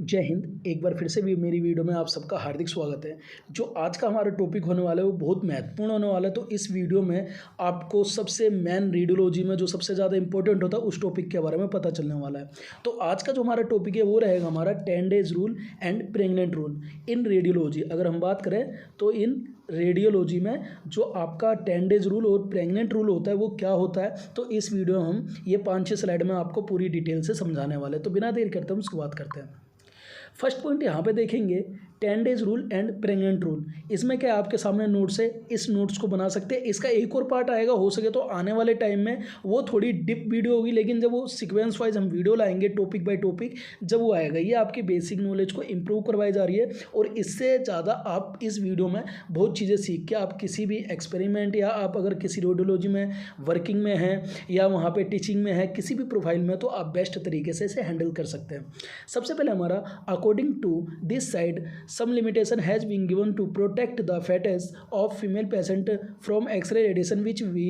जय हिंद। एक बार फिर से भी मेरी वीडियो में आप सबका हार्दिक स्वागत है। जो आज का हमारा टॉपिक होने वाला है वो बहुत महत्वपूर्ण होने वाला है। तो इस वीडियो में आपको सबसे मेन रेडियोलॉजी में जो सबसे ज़्यादा इंपॉर्टेंट होता है उस टॉपिक के बारे में पता चलने वाला है। तो आज का जो हमारा टॉपिक है वो रहेगा हमारा 10 days rule and pregnant rule in radiology. अगर हम बात करें तो इन रेडियोलॉजी में जो आपका 10 डेज रूल और प्रेग्नेंट रूल होता है वो क्या होता है, तो इस वीडियो में हम ये 5-6 स्लाइड में आपको पूरी डिटेल से समझाने वाले हैं। तो बिना देर करते हम शुरुआत करते हैं। फर्स्ट पॉइंट यहाँ पे देखेंगे 10 days rule and pregnant rule. इसमें क्या आपके सामने नोट्स है, इस नोट्स को बना सकते हैं। इसका एक और पार्ट आएगा, हो सके तो आने वाले टाइम में वो थोड़ी डिप वीडियो होगी, लेकिन जब वो सीक्वेंस वाइज हम वीडियो लाएंगे टॉपिक बाय टॉपिक, जब वो आएगा ये आपकी बेसिक नॉलेज को इंप्रूव करवाई जा रही है। और इससे ज़्यादा आप इस वीडियो में बहुत चीज़ें सीख के आप किसी भी एक्सपेरिमेंट या आप अगर किसी रेडियोलॉजी में वर्किंग में हैं या वहाँ पर टीचिंग में है किसी भी प्रोफाइल में, तो आप बेस्ट तरीके से इसे हैंडल कर सकते हैं। सबसे पहले हमारा according to this side some limitation has been given to protect the fetus of female patient from X-ray radiation which we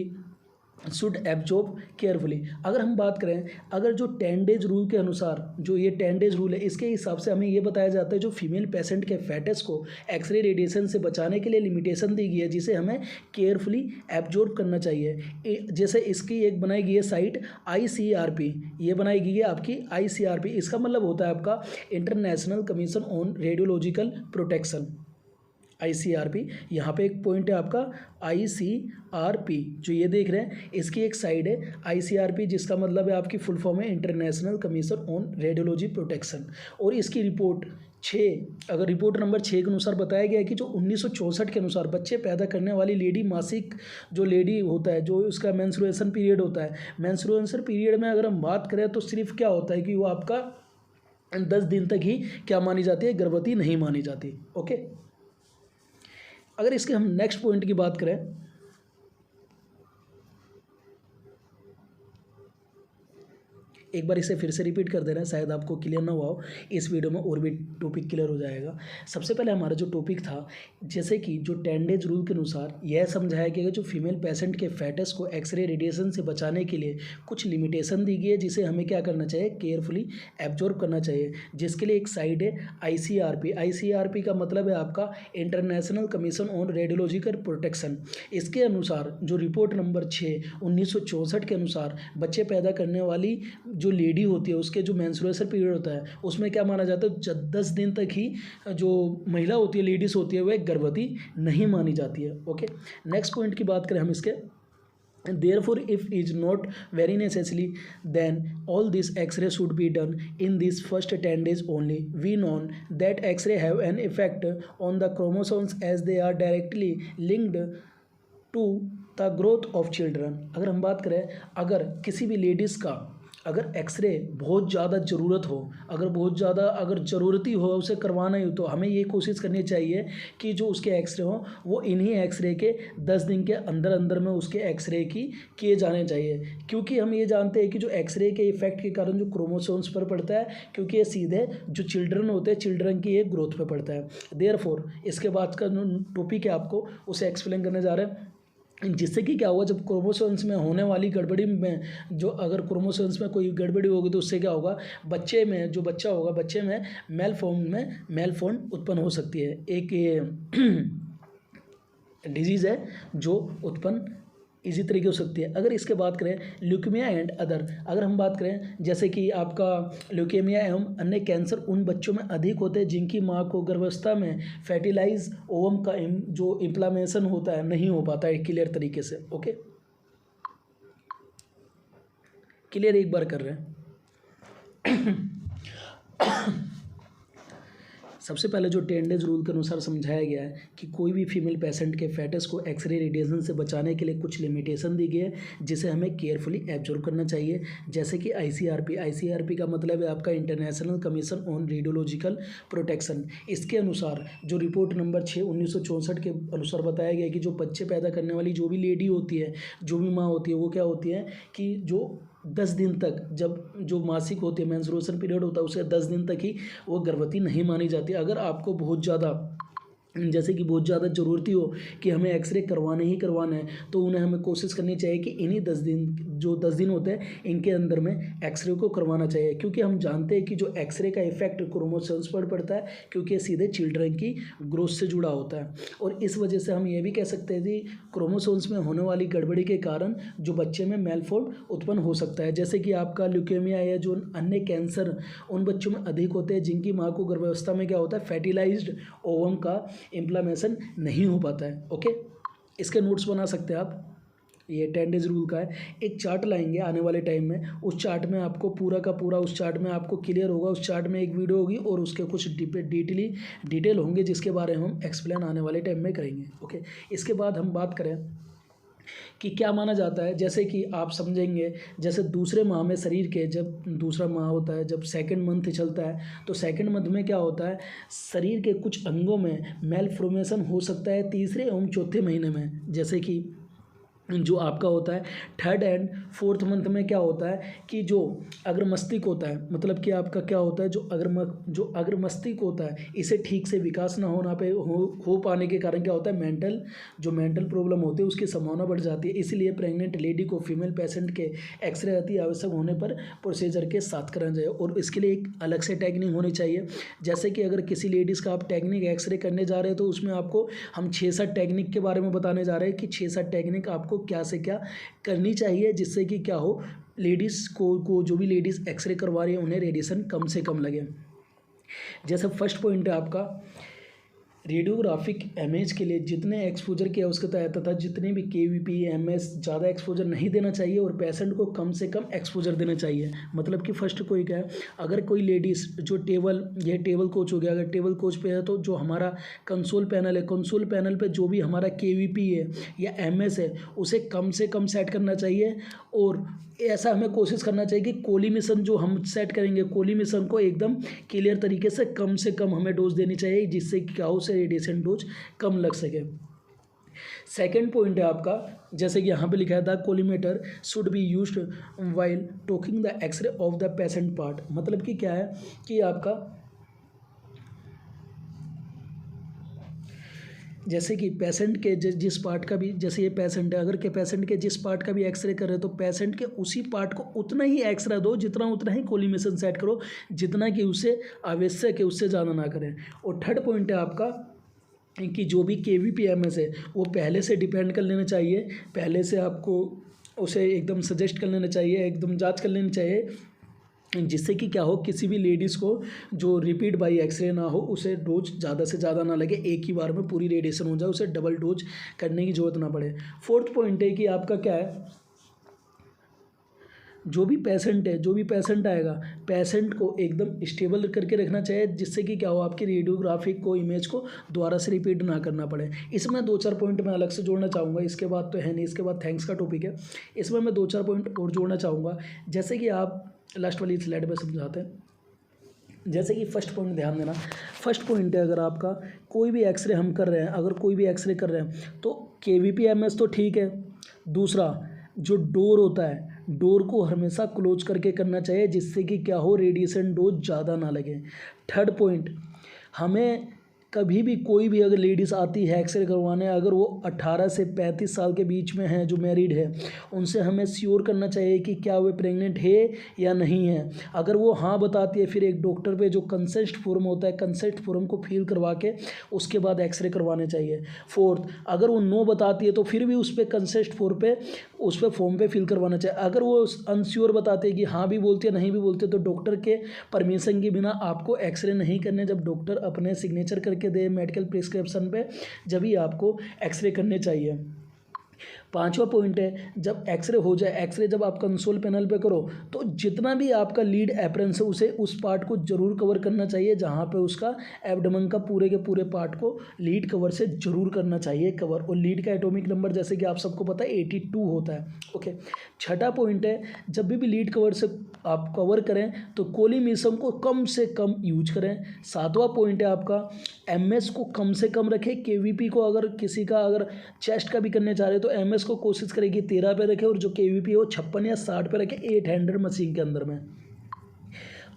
should absorb carefully। अगर हम बात करें, अगर जो 10 डेज रूल के अनुसार जो ये 10 डेज रूल है इसके हिसाब से हमें ये बताया जाता है जो फीमेल पेशेंट के फेटस को एक्सरे रेडिएशन से बचाने के लिए लिमिटेशन दी गई है जिसे हमें केयरफुली एब्जॉर्ब करना चाहिए। जैसे इसकी एक बनाई गई है साइट ICRP, ये बनाई गई है आपकी ICRP। इसका मतलब होता है आपका international commission on radiological protection, ICRP। यहाँ पे एक पॉइंट है आपका ICRP जो ये देख रहे हैं, इसकी एक साइड है ICRP जिसका मतलब है आपकी फुल फॉर्म है international commission on radiology protection. और इसकी रिपोर्ट 6, अगर रिपोर्ट नंबर 6 के अनुसार बताया गया है कि जो 1964 के अनुसार बच्चे पैदा करने वाली लेडी, मासिक जो लेडी होता है, जो उसका मेंस्ट्रुएशन पीरियड होता है, मेंस्ट्रुएशन पीरियड में अगर हम बात करें तो सिर्फ क्या होता है कि वो आपका 10 दिन तक ही क्या मानी जाती है, गर्भवती नहीं मानी जाती। ओके, अगर इसके हम नेक्स्ट पॉइंट की बात करें, एक बार इसे फिर से रिपीट कर दे रहे हैं, शायद आपको क्लियर ना हुआ हो, इस वीडियो में और भी टॉपिक क्लियर हो जाएगा। सबसे पहले हमारा जो टॉपिक था, जैसे कि जो 10 डेज रूल के अनुसार यह समझाया गया कि जो फीमेल पेशेंट के फेटस को एक्सरे रेडिएशन से बचाने के लिए कुछ लिमिटेशन दी गई है जिसे हमें क्या करना चाहिए, केयरफुली एब्जॉर्ब करना चाहिए, जिसके लिए एक साइड है ICRP। ICRP का मतलब है आपका international commission on radiological protection. इसके अनुसार जो रिपोर्ट नंबर 6 1964 के अनुसार बच्चे पैदा करने वाली जो लेडी होती है उसके जो मेंस्ट्रुएशन पीरियड होता है उसमें क्या माना जाता है, 10 दिन तक ही जो महिला होती है, लेडीज़ होती है, वह गर्भवती नहीं मानी जाती है। ओके, नेक्स्ट पॉइंट की बात करें हम इसके, therefore if is not very necessary then all this x-ray should be done in these first 10 days only। we know that x-ray have an effect on the chromosomes as they are directly linked to the growth of children। अगर हम बात करें, अगर किसी भी ladies का अगर x ray बहुत ज़्यादा ज़रूरत हो, अगर बहुत ज़्यादा अगर ज़रूरती हो उसे करवाना ही हो, तो हमें ये कोशिश करनी चाहिए कि जो उसके एक्सरे हों वो इन्हीं एक्सरे के 10 दिन के अंदर अंदर में उसके एक्सरे की किए जाने चाहिए। क्योंकि हम ये जानते हैं कि जो एक्सरे के इफेक्ट के कारण जो क्रोमोसोम्स पर पड़ता है, क्योंकि ये सीधे जो चिल्ड्रन होते हैं चिल्ड्रन की एक ग्रोथ पर पड़ता है। देयरफॉर इसके बाद का जो टॉपिक है आपको उसे एक्सप्लेन करने जा रहे हैं, जिससे कि क्या होगा, जब क्रोमोसोम्स में होने वाली गड़बड़ी में जो अगर क्रोमोसोम्स में कोई गड़बड़ी होगी तो उससे क्या होगा, बच्चे में जो बच्चा होगा बच्चे में मेल फॉर्म उत्पन्न हो सकती है। एक ये डिजीज़ है जो उत्पन्न इसी तरीके हो सकती है। अगर इसके बात करें ल्यूकेमिया एंड अदर, अगर हम बात करें जैसे कि आपका ल्यूकेमिया एवं अन्य कैंसर उन बच्चों में अधिक होते हैं जिनकी माँ को गर्भावस्था में फर्टिलाइज ओवम का जो इम्प्लामेशन होता है नहीं हो पाता है क्लियर तरीके से। ओके, क्लियर एक बार कर रहे हैं। सबसे पहले जो 10 डेज रूल के अनुसार समझाया गया है कि कोई भी फीमेल पेशेंट के फेटस को एक्सरे रेडिएशन से बचाने के लिए कुछ लिमिटेशन दी गई है जिसे हमें केयरफुली एब्जॉर्ब करना चाहिए, जैसे कि ICRP का मतलब है आपका international commission on radiological protection. इसके अनुसार जो रिपोर्ट नंबर 6 1964 के अनुसार बताया गया है कि जो बच्चे पैदा करने वाली जो भी लेडी होती है, जो भी माँ होती है, वो क्या होती है कि जो 10 दिन तक जब जो मासिक होती है, मेंस्ट्रुएशन पीरियड होता है, उसे 10 दिन तक ही वो गर्भवती नहीं मानी जाती। अगर आपको बहुत ज़्यादा जैसे कि बहुत ज़्यादा ज़रूरती हो कि हमें एक्सरे करवाने ही करवाना है, तो उन्हें हमें कोशिश करनी चाहिए कि इन्हीं जो 10 दिन होते हैं इनके अंदर में एक्सरे को करवाना चाहिए, क्योंकि हम जानते हैं कि जो एक्सरे का इफेक्ट क्रोमोसोम्स पर पड़ता है, क्योंकि ये सीधे चिल्ड्रन की ग्रोथ से जुड़ा होता है। और इस वजह से हम ये भी कह सकते हैं कि क्रोमोसोम्स में होने वाली गड़बड़ी के कारण जो बच्चे में मेलफोल्ड उत्पन्न हो सकता है, जैसे कि आपका ल्यूकेमिया या जो अन्य कैंसर उन बच्चों में अधिक होते हैं जिनकी माँ को गर्भावस्था में क्या होता है, फर्टिलाइज्ड ओवम का इम्प्लामेशन नहीं हो पाता है। ओके, इसके नोट्स बना सकते हैं आप, ये 10 डेज रूल का है। एक चार्ट लाएंगे आने वाले टाइम में, उस चार्ट में आपको पूरा का पूरा उस चार्ट में आपको क्लियर होगा, उस चार्ट में एक वीडियो होगी और उसके कुछ डिटेल होंगे जिसके बारे में हम एक्सप्लेन आने वाले टाइम में करेंगे। ओके, इसके बाद हम बात करें कि क्या माना जाता है, जैसे कि आप समझेंगे, जैसे दूसरे माह में शरीर के जब दूसरा माह होता है, जब सेकंड मंथ चलता है, तो सेकंड मंथ में क्या होता है, शरीर के कुछ अंगों में मेलफॉर्मेशन हो सकता है तीसरे एवं चौथे महीने में। जैसे कि जो आपका होता है थर्ड एंड फोर्थ मंथ में क्या होता है कि जो अग्र मस्तिष्क होता है, मतलब कि आपका क्या होता है, जो अग्र मस्तिष्क होता है इसे ठीक से विकास ना होना पे हो पाने के कारण क्या होता है, मेंटल प्रॉब्लम होती है उसकी संभावना बढ़ जाती है। इसीलिए प्रेग्नेंट लेडी को फीमेल पेशेंट के एक्सरे अति आवश्यक होने पर प्रोसीजर के साथ कराना चाहिए, और इसके लिए एक अलग से टेक्निक होनी चाहिए। जैसे कि अगर किसी लेडीज़ का आप टेक्निक एक्सरे करने जा रहे हैं तो उसमें आपको हम 6-7 टेक्निक के बारे में बताने जा रहे हैं कि 6-7 टेक्निक आपको क्या से क्या करनी चाहिए, जिससे कि क्या हो, लेडीज़ को जो भी लेडीज़ एक्सरे करवा रही है उन्हें रेडिएशन कम से कम लगे। जैसे फर्स्ट पॉइंट है आपका, रेडियोग्राफिक इमेज के लिए जितने एक्सपोजर की आवश्यकता है तथा जितने भी केवीपी एमएस ज़्यादा एक्सपोजर नहीं देना चाहिए और पेशेंट को कम से कम एक्सपोजर देना चाहिए। मतलब कि फर्स्ट कोई क्या है, अगर कोई लेडीज़ जो टेबल कोच हो गया, अगर टेबल कोच पे है तो जो हमारा कंसोल पैनल है, कंसोल पैनल पे जो भी हमारा केवीपी है या एमएस है उसे कम से कम सेट करना चाहिए। और ऐसा हमें कोशिश करना चाहिए कि कोलिमेशन जो हम सेट करेंगे, कोलिमेशन को एकदम क्लियर तरीके से कम हमें डोज देनी चाहिए, जिससे कि क्या हो, उसे रेडिएशन डोज कम लग सके। सेकेंड पॉइंट है आपका, जैसे कि यहाँ पे लिखा है the collimator should be used while taking the X-ray of the patient part. मतलब कि क्या है कि आपका जैसे कि पेशेंट के जिस पार्ट का भी, जैसे ये पेशेंट है, अगर के पेशेंट के जिस पार्ट का भी एक्सरे कर रहे हो तो पेशेंट के उसी पार्ट को उतना ही एक्सरे दो, उतना ही कोलिमेशन सेट करो जितना कि उसे आवश्यक है, उससे ज़्यादा ना करें। और थर्ड पॉइंट है आपका कि जो भी KVPMS है वो पहले से डिपेंड कर लेना चाहिए, पहले से आपको उसे एकदम सजेस्ट कर लेना चाहिए, एकदम जाँच कर लेनी चाहिए, जिससे कि क्या हो, किसी भी लेडीज़ को जो रिपीट बाई एक्सरे ना हो, उसे डोज ज़्यादा से ज़्यादा ना लगे, एक ही बार में पूरी रेडिएशन हो जाए, उसे डबल डोज करने की ज़रूरत ना पड़े। फोर्थ पॉइंट है कि आपका क्या है, जो भी पेशेंट आएगा, पेशेंट को एकदम स्टेबल करके रखना चाहिए, जिससे कि क्या हो, आपकी रेडियोग्राफिक को इमेज को दोबारा से रिपीट ना करना पड़े। इसमें 2-4 पॉइंट मैं अलग से जोड़ना चाहूँगा, इसके बाद तो है नहीं, इसके बाद थैंक्स का टॉपिक है, इसमें मैं 2-4 पॉइंट और जोड़ना चाहूँगा। जैसे कि आप लास्ट वाली स्लाइड में समझाते हैं, जैसे कि फर्स्ट पॉइंट ध्यान देना, फर्स्ट पॉइंट है अगर आपका कोई भी एक्सरे हम कर रहे हैं, अगर कोई भी एक्सरे कर रहे हैं तो KVPMS तो ठीक है, दूसरा जो डोर होता है, डोर को हमेशा क्लोज करके करना चाहिए, जिससे कि क्या हो, रेडिएशन डोज ज़्यादा ना लगे। थर्ड पॉइंट, हमें कभी भी कोई भी अगर लेडीज़ आती है एक्सरे करवाने, अगर वो 18 से 35 साल के बीच में है, जो मैरिड है, उनसे हमें श्योर करना चाहिए कि क्या वो प्रेग्नेंट है या नहीं है। अगर वो हाँ बताती है, फिर एक डॉक्टर पे जो कंसेंट फॉर्म होता है, कंसेंट फॉर्म को फिल करवा के उसके बाद एक्सरे करवाने चाहिए। फोर्थ, अगर वो नो बताती है तो फिर भी उस पर कंसेंट फॉर्म पे फिल करवाना चाहिए। अगर वो अनश्योर बताती है कि हाँ भी बोलती है नहीं भी बोलती है, तो डॉक्टर के परमिशन के बिना आपको एक्सरे नहीं करने, जब डॉक्टर अपने सिग्नेचर करके दे मेडिकल प्रिस्क्रिप्शन पे, जब ही आपको एक्सरे करने चाहिए। पांचवा पॉइंट है, जब एक्सरे हो जाए, एक्सरे जब आप कंसोल पैनल पे करो तो जितना भी आपका लीड एपरेंस है उसे उस पार्ट को जरूर कवर करना चाहिए, जहाँ पे उसका एब्डोमेन का पूरे के पूरे पार्ट को लीड कवर से जरूर करना चाहिए कवर। और लीड का एटॉमिक नंबर जैसे कि आप सबको पता है 82 होता है। ओके, छठा पॉइंट है, जब भी लीड कवर से आप कवर करें तो कोलिमेशन को कम से कम यूज करें। सातवां पॉइंट है आपका MS को कम से कम रखें। KVP को अगर किसी का अगर चेस्ट का भी करने चाह रहे तो MS को कोशिश करेगी 13 पे रखे, और जो KVP है वो 56 या 60 पे रखे 800 मशीन के अंदर में।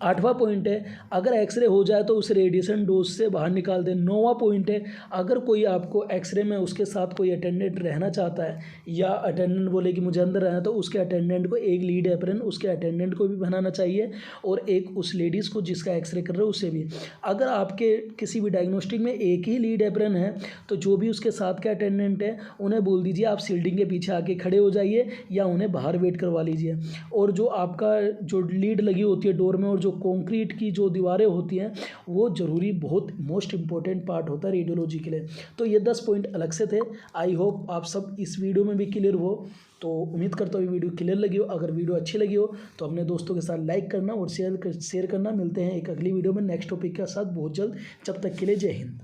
8वां पॉइंट है, अगर एक्सरे हो जाए तो उसे रेडिएशन डोज से बाहर निकाल दें। 9वां पॉइंट है, अगर कोई आपको एक्सरे में उसके साथ कोई अटेंडेंट रहना चाहता है या अटेंडेंट बोले कि मुझे अंदर रहना, तो उसके अटेंडेंट को एक लीड एप्रन उसके अटेंडेंट को भी पहनाना चाहिए और एक उस लेडीज़ को जिसका एक्सरे कर रहे हो उसे भी। अगर आपके किसी भी डायग्नोस्टिक में एक ही लीड एप्रन है तो जो भी उसके साथ के अटेंडेंट है उन्हें बोल दीजिए आप शील्डिंग के पीछे आके खड़े हो जाइए या उन्हें बाहर वेट करवा लीजिए। और जो आपका जो लीड लगी होती है डोर में और जो कंक्रीट की जो दीवारें होती हैं वो ज़रूरी बहुत मोस्ट इंपॉर्टेंट पार्ट होता है रेडियोलॉजी के लिए। तो ये 10 पॉइंट अलग से थे। आई होप आप सब इस वीडियो में भी क्लियर हो। तो उम्मीद करता हूँ वीडियो क्लियर लगी हो। अगर वीडियो अच्छी लगी हो तो अपने दोस्तों के साथ लाइक करना और शेयर करना। मिलते हैं एक अगली वीडियो में नेक्स्ट टॉपिक के साथ बहुत जल्द। जब तक के लिए जय हिंद।